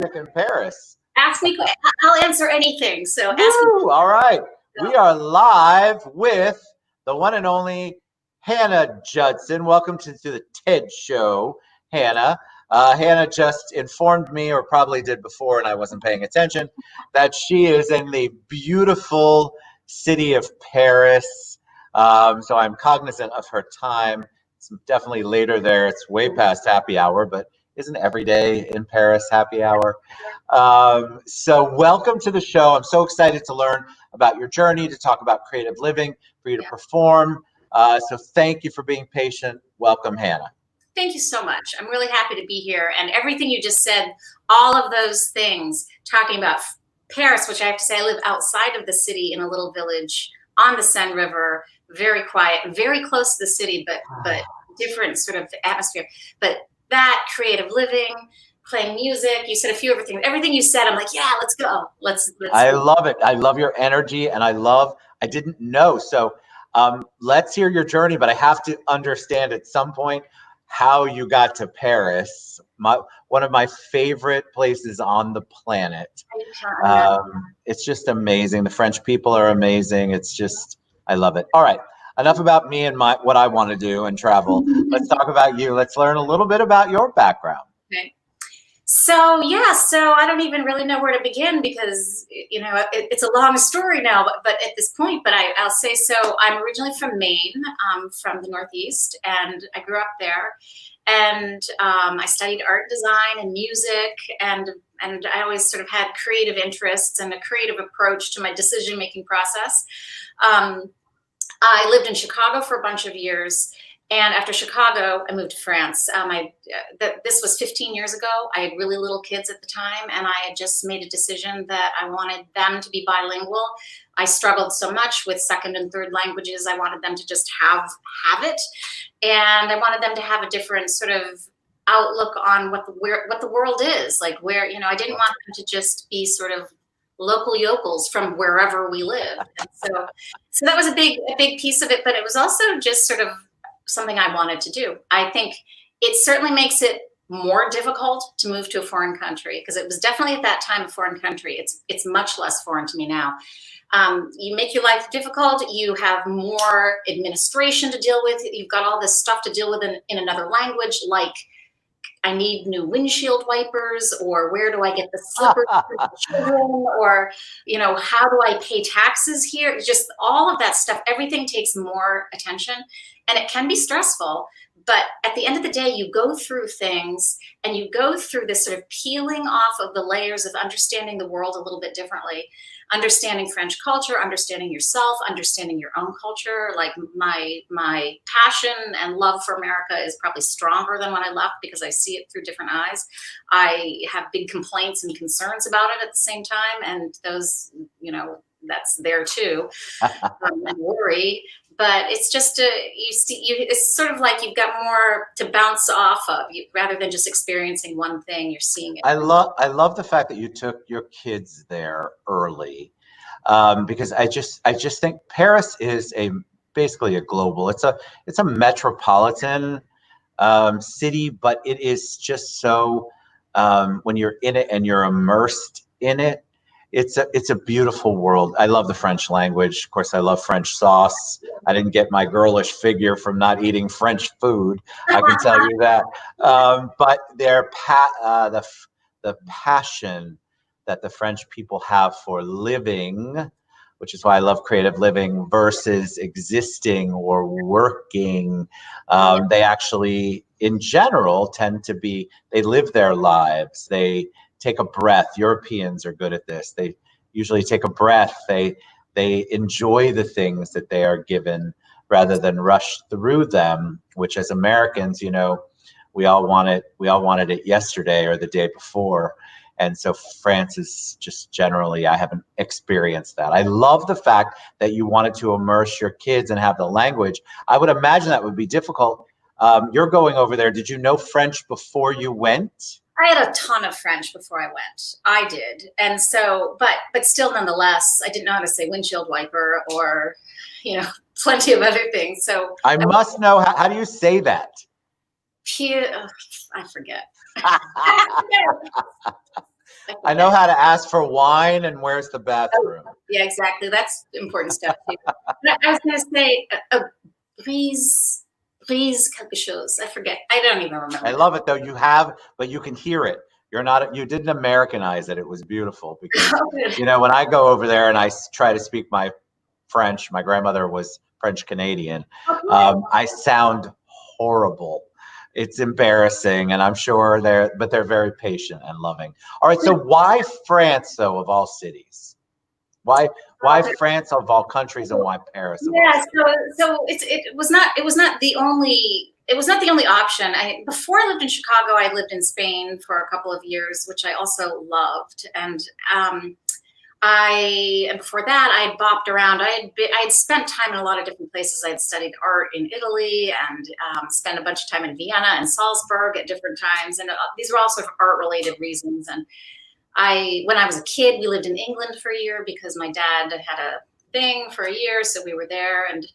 music in Paris? Ask me. I'll answer anything. So ask me. All right. We are live with the one and only Hannah Judson. Welcome to the TED Show, Hannah. Hannah just informed me, or probably did before and I wasn't paying attention, that she is in the beautiful city of Paris. So I'm cognizant of her time. It's definitely later there. It's way past happy hour, but isn't every day in Paris happy hour? So welcome to the show. I'm so excited to learn about your journey, to talk about creative living, for you to perform. So thank you for being patient. Welcome, Hannah. Thank you so much. I'm really happy to be here. And everything you just said, all of those things, talking about Paris, which I have to say, I live outside of the city in a little village on the Seine River, very quiet, very close to the city, but different sort of atmosphere. But that creative living, playing music, you said a few other things. Everything you said, I'm like, yeah, let's go. Let's I love it. I love your energy, and I didn't know. So let's hear your journey, but I have to understand at some point how you got to Paris, one of my favorite places on the planet. It's just amazing. The French people are amazing. It's just, I love it. All right. Enough about me and what I want to do and travel. Let's talk about you. Let's learn a little bit about your background. Okay. So I don't even really know where to begin because, it's a long story now, but at this point, I'll say, so I'm originally from Maine, from the Northeast, and I grew up there. And I studied art design and music, and I always sort of had creative interests and a creative approach to my decision-making process. I lived in Chicago for a bunch of years. And after Chicago, I moved to France. This was 15 years ago. I had really little kids at the time, and I had just made a decision that I wanted them to be bilingual. I struggled so much with second and third languages. I wanted them to just have it, and I wanted them to have a different sort of outlook on what the world is like. Where I didn't want them to just be sort of local yokels from wherever we live. And so that was a big piece of it. But it was also just sort of something I wanted to do. I think it certainly makes it more difficult to move to a foreign country, because it was definitely at that time a foreign country. It's much less foreign to me now. You make your life difficult. You have more administration to deal with. You've got all this stuff to deal with in another language, like I need new windshield wipers, or where do I get the slippers for the children, or, how do I pay taxes here? Just all of that stuff. Everything takes more attention, and it can be stressful. But at the end of the day, you go through things, and you go through this sort of peeling off of the layers of understanding the world a little bit differently, understanding French culture, understanding yourself, understanding your own culture. Like my passion and love for America is probably stronger than when I left, because I see it through different eyes. I have big complaints and concerns about it at the same time, and those, that's there too, and worry. But it's just it's sort of like you've got more to bounce off of, rather than just experiencing one thing. You're seeing it. I love the fact that you took your kids there early, because I just think Paris is basically a global. It's a metropolitan city, but it is just so when you're in it and you're immersed in it. It's a beautiful world. I love the French language. Of course, I love French sauce. I didn't get my girlish figure from not eating French food, I can tell you that. But the passion that the French people have for living, which is why I love creative living, versus existing or working. They actually, in general, they live their lives. They take a breath. Europeans are good at this. They usually take a breath. They enjoy the things that they are given rather than rush through them, which as Americans, we all wanted it yesterday or the day before. And so France is just generally, I haven't experienced that. I love the fact that you wanted to immerse your kids and have the language. I would imagine that would be difficult. You're going over there. Did you know French before you went? I had a ton of French before I went. I did. And so, but still, nonetheless, I didn't know how to say windshield wiper or, plenty of other things. So I must know, how do you say that? I forget. I know how to ask for wine and where's the bathroom. Yeah, exactly. That's important stuff too. But I was going to say, please quelque chose. I forget. I don't even remember. I love it though. You have, but you can hear it. You didn't Americanize it. It was beautiful because, you know, when I go over there and I try to speak my French, my grandmother was French Canadian. I sound horrible. It's embarrassing, and I'm sure they're very patient and loving. All right, so why France though, of all cities? Why France of all countries, and why Paris of all cities? So it was not the only option. Before I lived in Chicago, I lived in Spain for a couple of years, which I also loved, and before that, I had bopped around. I had spent time in a lot of different places. I had studied art in Italy and spent a bunch of time in Vienna and Salzburg at different times. And these were all sort of art-related reasons. And when I was a kid, we lived in England for a year because my dad had a thing for a year, so we were there. And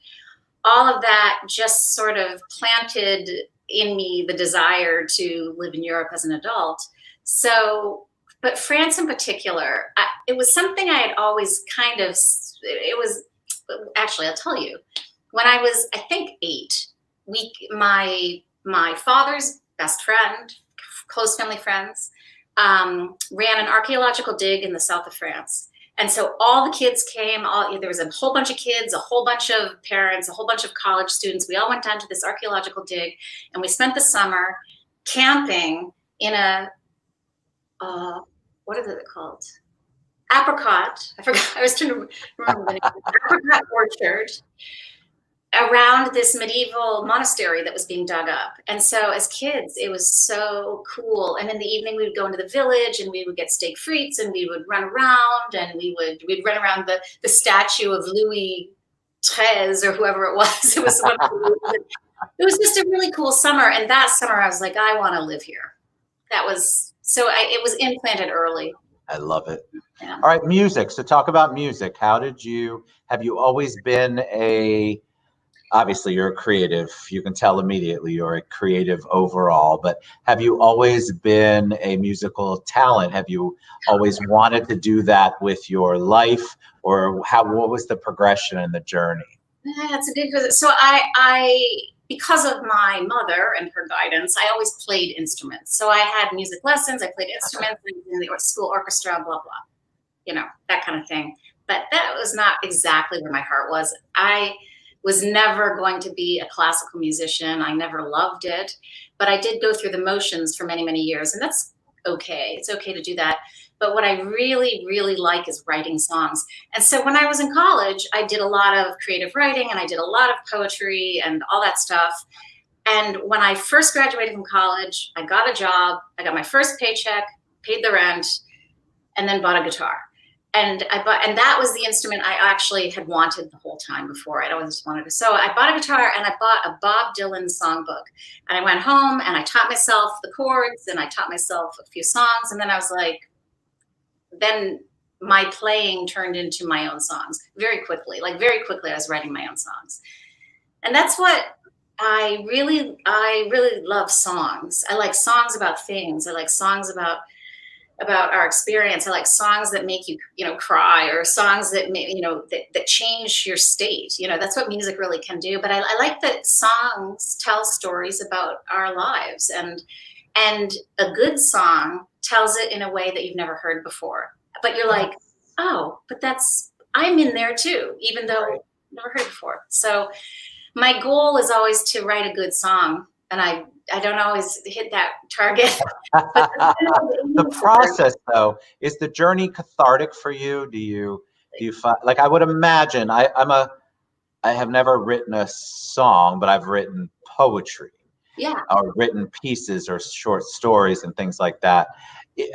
all of that just sort of planted in me the desire to live in Europe as an adult. But France in particular, it was something I had always actually, I'll tell you, when I was, I think 8, my father's best friend, close family friends, ran an archaeological dig in the south of France. And so all the kids came, there was a whole bunch of kids, a whole bunch of parents, a whole bunch of college students. We all went down to this archaeological dig and we spent the summer camping in a, what is it called? Apricot. I forgot. I was trying to remember the name. Apricot orchard around this medieval monastery that was being dug up. And so as kids, it was so cool. And in the evening, we would go into the village and we would get steak frites and we would run around and we'd run around the statue of Louis XIII or whoever it was. It was just a really cool summer. And that summer, I was like, I want to live here. It was implanted early. I love it. Yeah. All right, music. So talk about music. Have you always been obviously you're a creative. You can tell immediately you're a creative overall, but have you always been a musical talent? Have you always wanted to do that with your life, or what was the progression and the journey? Yeah, that's a good question. So because of my mother and her guidance, I always played instruments. So I had music lessons, I played instruments in the school orchestra, blah, blah, that kind of thing. But that was not exactly where my heart was. I was never going to be a classical musician. I never loved it, but I did go through the motions for many, many years, and that's okay. It's okay to do that. But what I really, really like is writing songs. And so when I was in college, I did a lot of creative writing and I did a lot of poetry and all that stuff. And when I first graduated from college, I got a job, I got my first paycheck, paid the rent, and then bought a guitar. And that was the instrument I actually had wanted the whole time before. I'd always wanted to. So I bought a guitar and I bought a Bob Dylan songbook. And I went home and I taught myself the chords and I taught myself a few songs. And then I was like, then my playing turned into my own songs very quickly. Very quickly, I was writing my own songs. And that's what I really love songs. I like songs about things. I like songs about our experience. I like songs that make you, cry, or songs that that change your state. That's what music really can do. But I like that songs tell stories about our lives, and a good song tells it in a way that you've never heard before. But you're like, oh, but I'm in there too, even though I've never heard it before. So my goal is always to write a good song, and I don't always hit that target. The process, though, is the journey cathartic for you? Do you find, like, I would imagine, I have never written a song, but I've written poetry. Yeah. Or written pieces or short stories and things like that.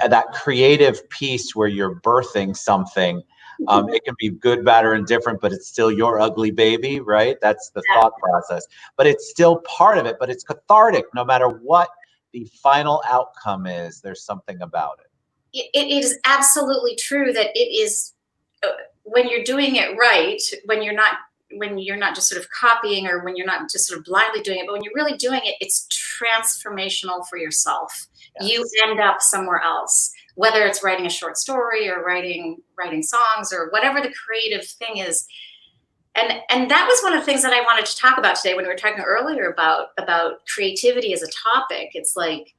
That creative piece where you're birthing something, it can be good, bad, or indifferent, but it's still your ugly baby, right? That's the thought process. But it's still part of it, but it's cathartic no matter what the final outcome is. There's something about it. It is absolutely true that it is, when you're doing it right, when you're not just sort of copying, or when you're not just sort of blindly doing it, but when you're really doing it, it's transformational for yourself. Yes. You end up somewhere else. whether it's writing a short story or writing songs or whatever the creative thing is. And that was one of the things that I wanted to talk about today when we were talking earlier about creativity as a topic. It's like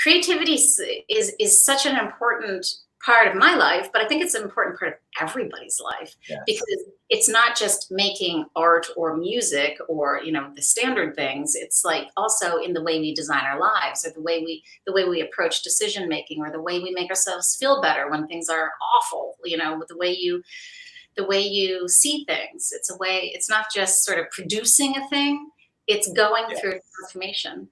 creativity is such an important part of my life, but I think it's an important part of everybody's life. Yes. Because it's not just making art or music or, you know, the standard things. It's like also in the way we design our lives, or the way we approach decision making, or the way we make ourselves feel better when things are awful, you know, with the way you see things. It's not just sort of producing a thing, it's going through a transformation.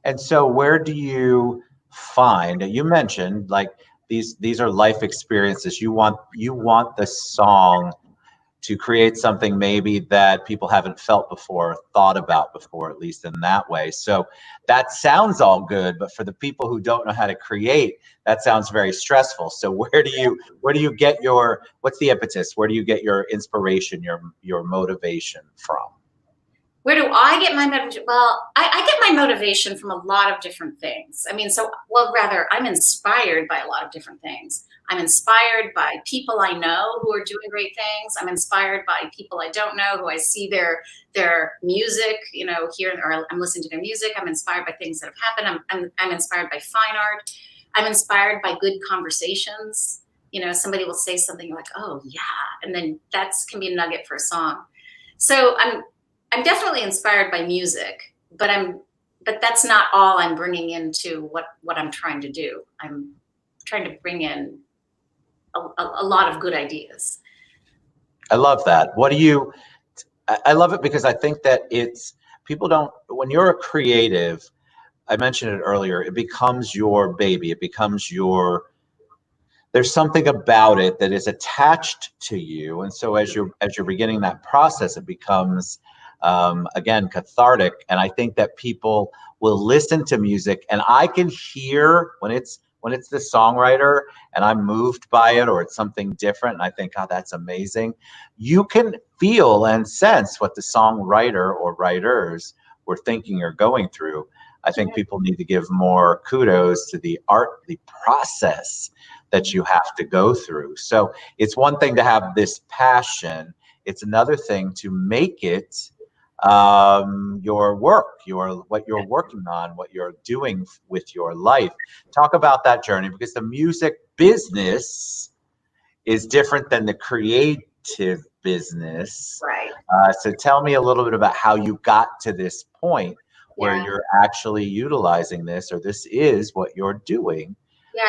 And so where do you find, you mentioned like these are life experiences. You want the song to create something maybe that people haven't felt before, thought about before, at least in that way. So that sounds all good, but for the people who don't know how to create, that sounds very stressful. So where do you get your, what's the impetus? Where do you get your inspiration, your motivation from? Where do I get my motivation? Well, I get my motivation from a lot of different things. I mean, I'm inspired by a lot of different things. I'm inspired by people I know who are doing great things. I'm inspired by people I don't know who I see their music, you know, here, or I'm listening to their music. I'm inspired by things that have happened. I'm inspired by fine art. I'm inspired by good conversations. You know, somebody will say something, you're like, oh yeah, and then that can be a nugget for a song. So I'm definitely inspired by music, but that's not all I'm bringing into what I'm trying to do. I'm trying to bring in a lot of good ideas. I love that. I love it because I think that when you're a creative, I mentioned it earlier, it becomes your baby. It becomes there's something about it that is attached to you. And so as you're beginning that process, it becomes, again, cathartic. And I think that people will listen to music, and I can hear when it's the songwriter and I'm moved by it, or it's something different and I think, oh, that's amazing. You can feel and sense what the songwriter or writers were thinking or going through. I think people need to give more kudos to the process that you have to go through. So it's one thing to have this passion. It's another thing to make it your work, what you're working on, what you're doing with your life. Talk about that journey, because the music business is different than the creative business. Right. So tell me a little bit about how you got to this point where you're actually utilizing this, or this is what you're doing.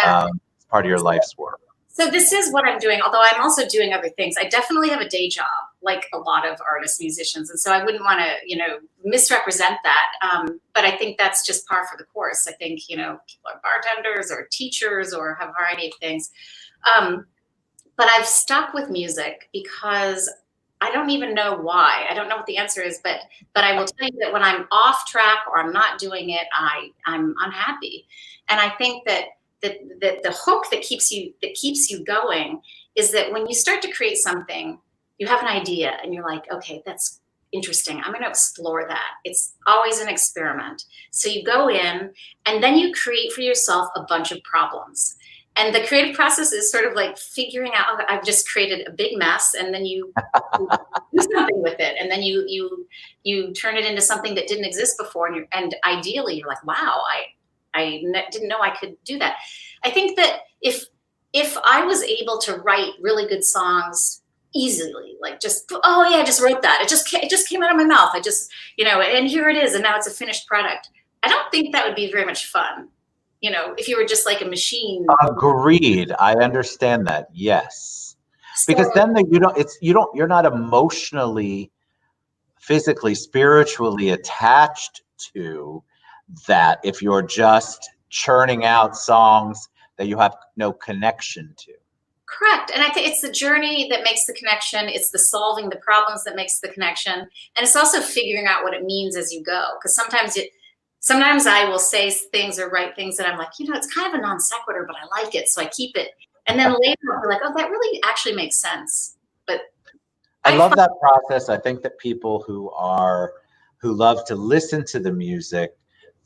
As part of your life's work. So this is what I'm doing, although I'm also doing other things. I definitely have a day job, like a lot of artists, musicians, and so I wouldn't want to, misrepresent that. But I think that's just par for the course. I think, people are bartenders or teachers or have a variety of things. But I've stuck with music because I don't even know why. I don't know what the answer is, but I will tell you that when I'm off track or I'm not doing it, I'm unhappy. And I think that the hook that keeps you going is that when you start to create something, you have an idea and you're like, okay, that's interesting. I'm going to explore that. It's always an experiment. So you go in and then you create for yourself a bunch of problems. And the creative process is sort of like figuring out, oh, I've just created a big mess, and then you do something with it, and then you turn it into something that didn't exist before, and ideally you're like, wow, I didn't know I could do that. I think that if I was able to write really good songs easily, like just, oh yeah, I just wrote that. It just came out of my mouth. I just, and here it is, and now it's a finished product. I don't think that would be very much fun. If you were just like a machine. Agreed. I understand that. Yes. Because then you're not emotionally, physically, spiritually attached to that if you're just churning out songs that you have no connection to. Correct. And I think it's the journey that makes the connection. It's the solving the problems that makes the connection. And it's also figuring out what it means as you go. Because sometimes I will say things or write things that I'm like, it's kind of a non sequitur, but I like it, so I keep it. And then later I'll be like, oh, that really actually makes sense. But I love that process. I think that people who love to listen to the music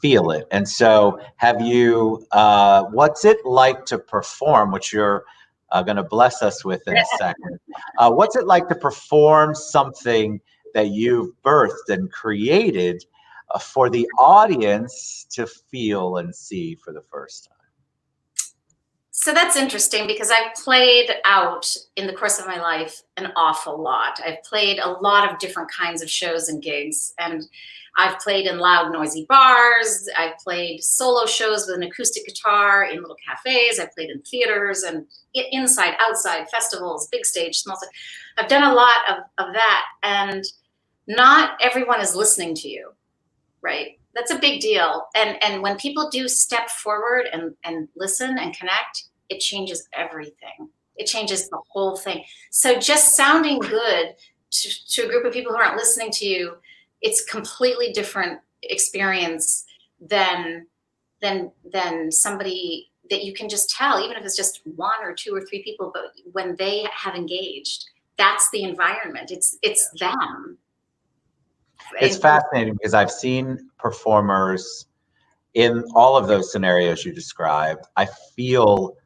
feel it. And so have you, what's it like to perform, which you're going to bless us with in a second. What's it like to perform something that you've birthed and created for the audience to feel and see for the first time? So that's interesting because I've played out in the course of my life an awful lot. I've played a lot of different kinds of shows and gigs, and I've played in loud, noisy bars. I've played solo shows with an acoustic guitar in little cafes. I've played in theaters and inside, outside, festivals, big stage, small stage. I've done a lot of that, and not everyone is listening to you, right? That's a big deal. And when people do step forward and listen and connect, it changes everything. It changes the whole thing. So just sounding good to a group of people who aren't listening to you, it's completely different experience than somebody that you can just tell, even if it's just one or two or three people, but when they have engaged, that's the environment. It's them. It's fascinating because I've seen performers in all of those scenarios you described. I feel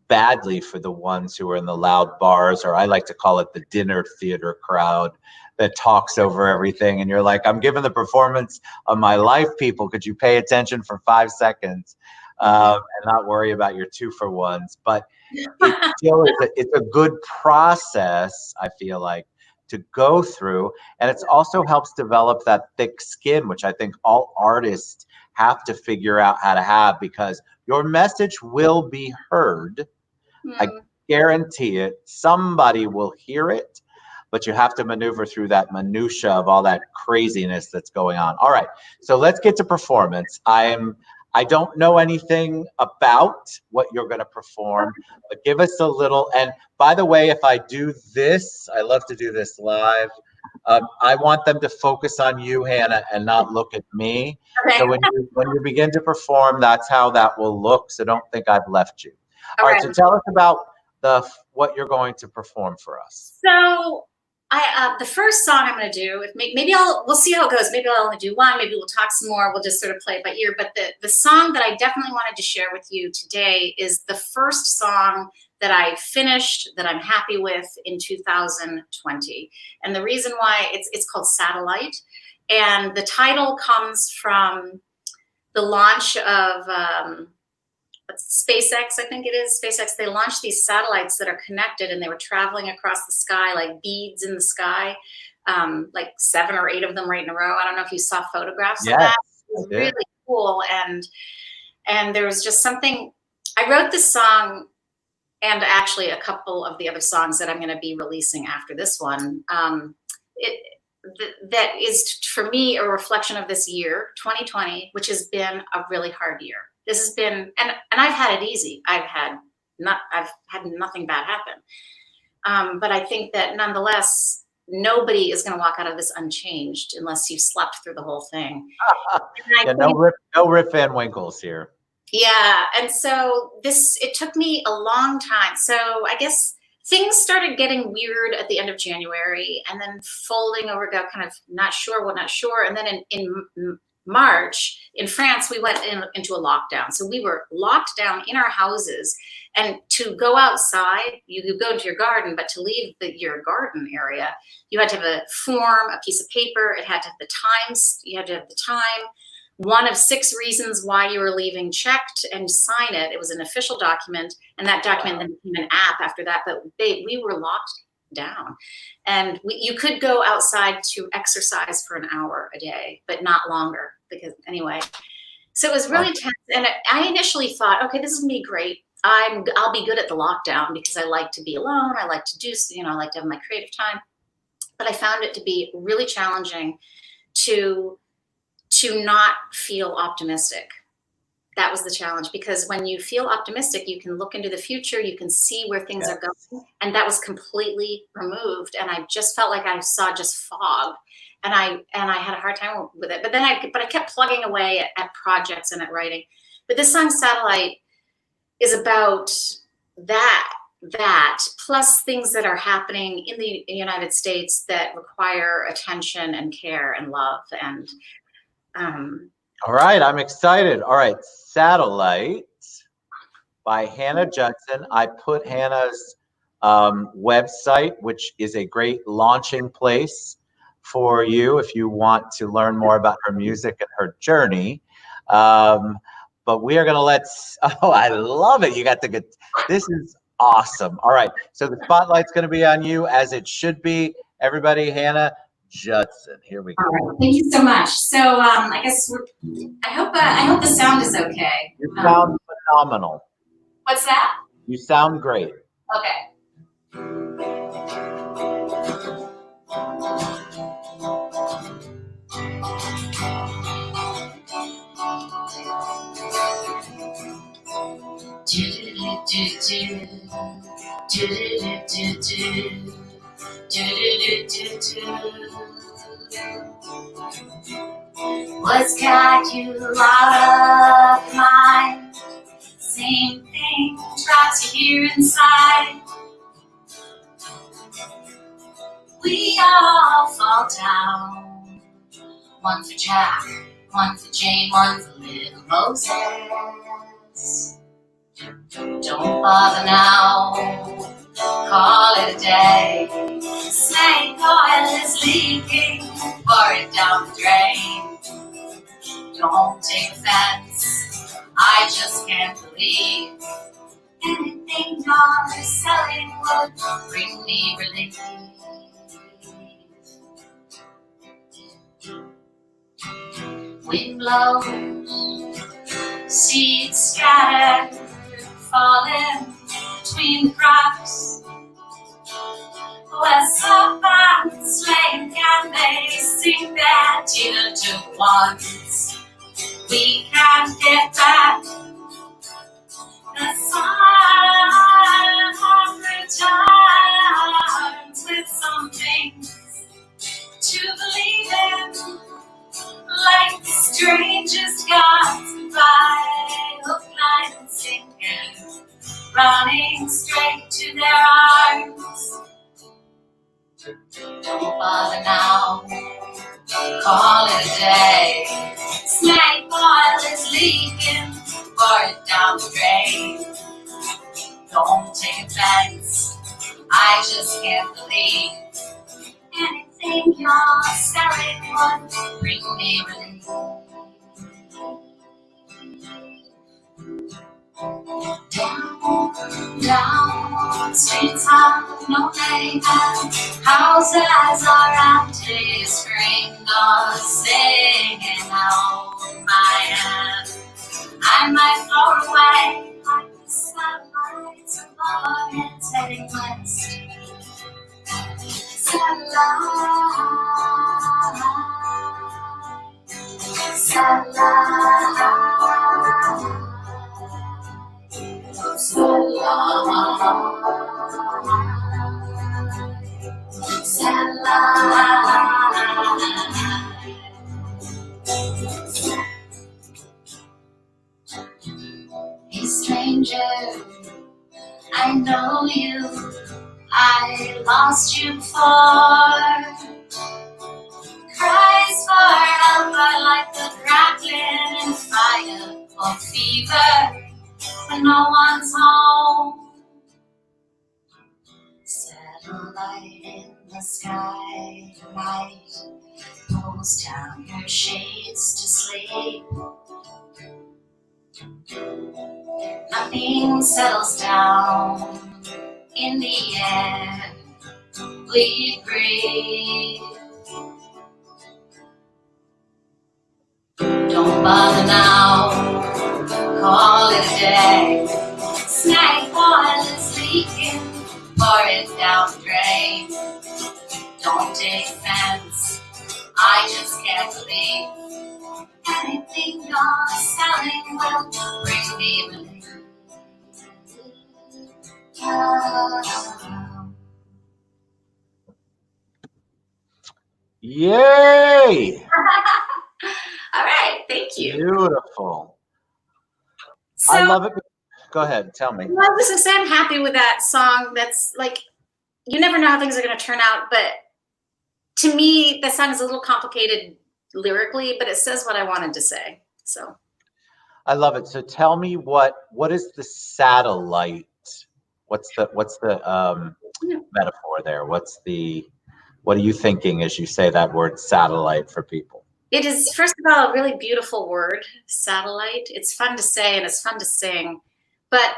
badly for the ones who are in the loud bars, or I like to call it the dinner theater crowd that talks over everything. And you're like, I'm giving the performance of my life, people. Could you pay attention for 5 seconds and not worry about your 2-for-1s? But it still is it's a good process, I feel like, to go through. And it also helps develop that thick skin, which I think all artists have to figure out how to have, because your message will be heard. I guarantee it. Somebody will hear it, but you have to maneuver through that minutia of all that craziness that's going on. All right, so let's get to performance. I don't know anything about what you're going to perform, but give us a little. And by the way, if I do this, I love to do this live. I want them to focus on you, Hannah, and not look at me. Okay. So when you begin to perform, that's how that will look. So don't think I've left you. All right. So right. tell us about what you're going to perform for us. So the first song I'm going to do, we'll see how it goes. Maybe I'll only do one. Maybe we'll talk some more. We'll just sort of play it by ear. But the song that I definitely wanted to share with you today is the first song that I finished that I'm happy with in 2020. And the reason why it's called Satellite, and the title comes from the launch of SpaceX, I think it is, SpaceX. They launched these satellites that are connected, and they were traveling across the sky like beads in the sky, like 7 or 8 of them right in a row. I don't know if you saw photographs of that. It was really cool. And there was just something, I wrote this song, and actually a couple of the other songs that I'm going to be releasing after this one. That is, for me, a reflection of this year, 2020, which has been a really hard year. This has been, and I've had it easy. I've had nothing bad happen. But I think that nonetheless, nobody is going to walk out of this unchanged unless you slept through the whole thing. No Rip Van Winkles here. Yeah, and so it took me a long time. So I guess things started getting weird at the end of January, and then folding over, got kind of not sure. And then in March in France, we went into a lockdown. So we were locked down in our houses, and to go outside, you could go into your garden, but to leave your garden area, you had to have a form, a piece of paper. It had to have the times. You had to have the time. 1 of 6 reasons why you were leaving checked, and sign it. It was an official document, and that document then became an app after that. But we were locked down, and you could go outside to exercise for an hour a day, but not longer, because anyway. So it was really tense, and I initially thought, okay, this is gonna be great. I'll be good at the lockdown because I like to be alone. I like to do, I like to have my creative time. But I found it to be really challenging to not feel optimistic. That was the challenge, because when you feel optimistic, you can look into the future, you can see where things are going, and that was completely removed. And I just felt like I saw just fog, and I had a hard time with it. But then I kept plugging away at projects and at writing. But this song, Satellite, is about that plus things that are happening in the United States that require attention and care and love. All right, I'm excited. All right, Satellite by Hannah Judson. I put Hannah's website, which is a great launching place for you if you want to learn more about her music and her journey. But we are going to oh, I love it. You got the good, this is awesome. All right, so the spotlight's going to be on you, as it should be. Everybody, Hannah Judson. Here we go. All right, thank you so much. So I guess I hope the sound is okay. You sound phenomenal. What's that? You sound great. Okay. What's got you out of mind? Same thing trapped here inside. We all fall down. One for Jack, one for Jane, one for little Moses. Don't bother now, call it a day. Snake oil is leaking, pour it down the drain. Don't take offense, I just can't believe anything you're selling would bring me relief. Wind blows, seeds scattered, falling between the cracks. West up and slain, can they sing their tune to once? We can't get back. The sun returns with some things to believe in, like the strangest gods by hook, line, and sinker, running straight to their arms. Don't bother now, call it a day. Snake oil is leaking, pour it down the drain. Don't take offense, I just can't believe anything you're selling would bring me relief. Down, streets have no name, houses are empty, string dogs singing out my hand. I might float away like the satellites above and heading west. Satellite, satellite. Hey stranger, I know you, I lost you before. Cries for help are like the crackling fire or fever when no one's home. Satellite in the sky tonight pulls down your shades to sleep. Nothing settles down in the air we breathe. Don't bother now, call it a day. Snake oil is leaking, pour it down the drain. Don't take offense, I just can't believe anything you're selling will bring me relief. Yay! All right, thank you. Beautiful. So, I love it. Go ahead, tell me. Well, I was gonna say I'm happy with that song. That's like, you never know how things are gonna turn out, but to me, that song is a little complicated lyrically, but it says what I wanted to say. So I love it. So tell me what is the satellite? What's the metaphor there? What are you thinking as you say that word satellite for people? it is, first of all, a really beautiful word, satellite. It's fun to say and it's fun to sing. But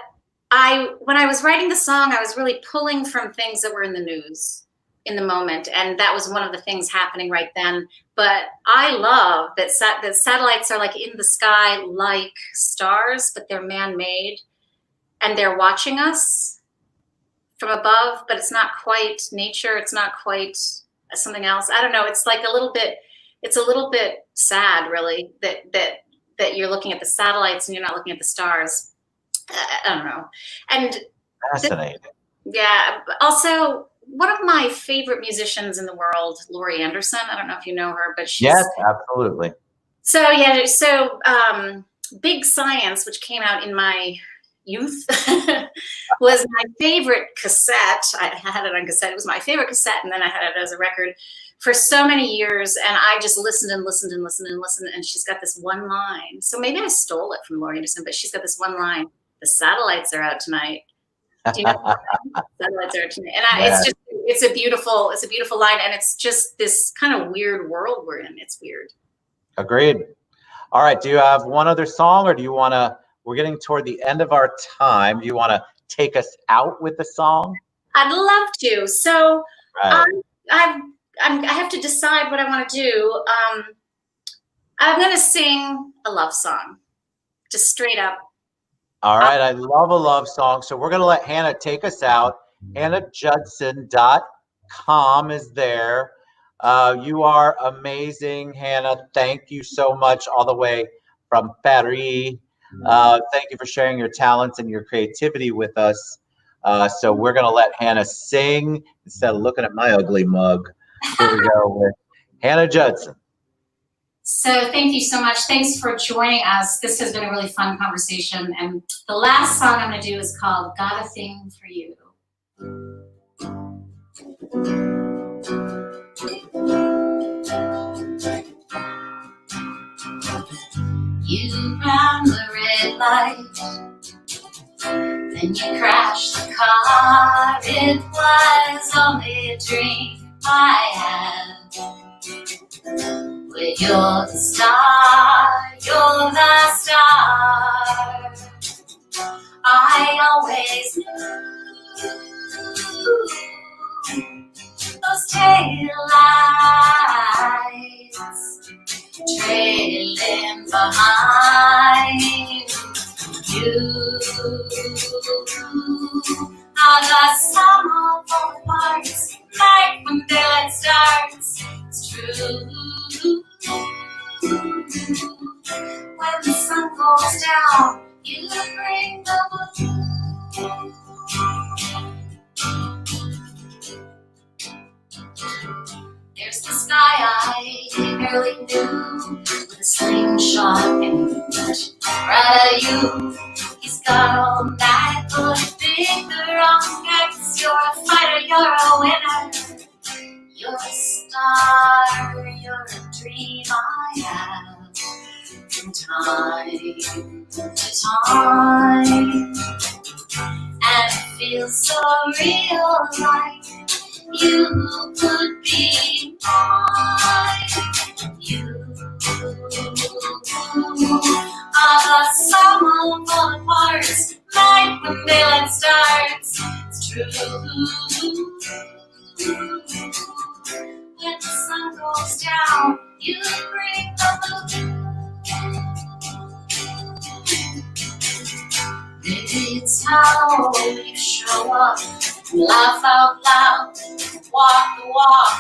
when I was writing the song, I was really pulling from things that were in the news in the moment. And that was one of the things happening right then. But I love that satellites are like in the sky like stars, but they're man-made. And they're watching us from above, but it's not quite nature. It's not quite something else. I don't know. It's like a little bit sad, really, that you're looking at the satellites and you're not looking at the stars. I don't know. And fascinating. Yeah. Also, one of my favorite musicians in the world, Laurie Anderson. I don't know if you know her, but she's... Yes, absolutely. So yeah. So Big Science, which came out in my youth, was my favorite cassette. I had it on cassette. It was my favorite cassette, and then I had it as a record for so many years, and I just listened and listened and listened and listened, and she's got this one line. So maybe I stole it from Laurie Anderson, but she's got this one line: "The satellites are out tonight." Do you know the satellites are out tonight? And it's a beautiful line, and it's just this kind of weird world we're in. It's weird. Agreed. All right. Do you have one other song, or do you want to? We're getting toward the end of our time. Do you want to take us out with the song? I'd love to. So right. I have to decide what I want to do. I'm going to sing a love song, just straight up. All right. I love a love song. So we're going to let Hannah take us out. HannahJudson.com is there. You are amazing, Hannah. Thank you so much, all the way from Paris. Thank you for sharing your talents and your creativity with us. So we're going to let Hannah sing instead of looking at my ugly mug. Here we go with Hannah Judson. So thank you so much. Thanks for joining us. This has been a really fun conversation. And the last song I'm going to do is called "Got a Thing for You." You ran the red light, then you crashed the car. It was only a dream I had. Well, you're the star, you're the star. I always knew those taillights trailing behind you are the sum of all parts. Like when daylight starts, it's true. When the sun goes down, you bring the blue. There's this guy I barely knew with a slingshot and right at you. He's got all night, but pick the wrong ex. You're a fighter, you're a winner. You're a star, you're a dream I have from time to time. And it feels so real, like you could be mine. You are the sum of all the parts. Like when daylight starts, it's true. When the sun goes down, you bring the blue. Maybe it's how you show up, laugh out loud, walk the walk.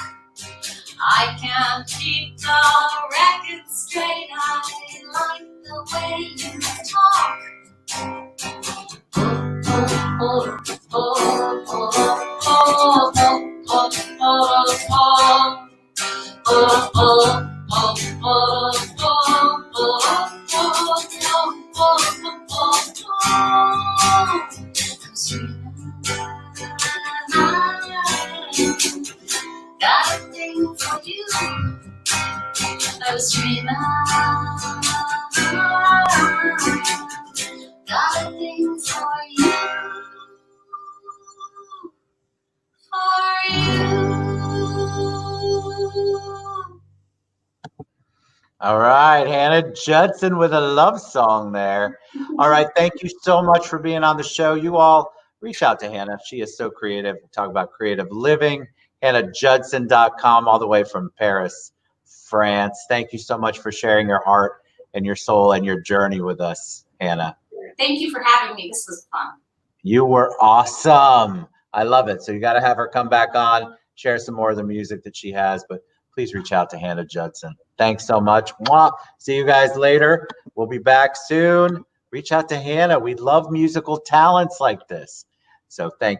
I can't keep the record straight. I like the way you talk. Oh, oh, oh, oh, oh, oh, got a thing for you. I was dreaming. All right, Hannah Judson with a love song there. All right, thank you so much for being on the show. You all reach out to Hannah. She is so creative. We talk about creative living. HannahJudson.com, all the way from Paris, France. Thank you so much for sharing your heart and your soul and your journey with us, Hannah. Thank you for having me. This was fun. You were awesome. I love it. So you got to have her come back on, share some more of the music that she has, but please reach out to Hannah Judson. Thanks so much. Mwah. See you guys later. We'll be back soon. Reach out to Hannah. We love musical talents like this. So thank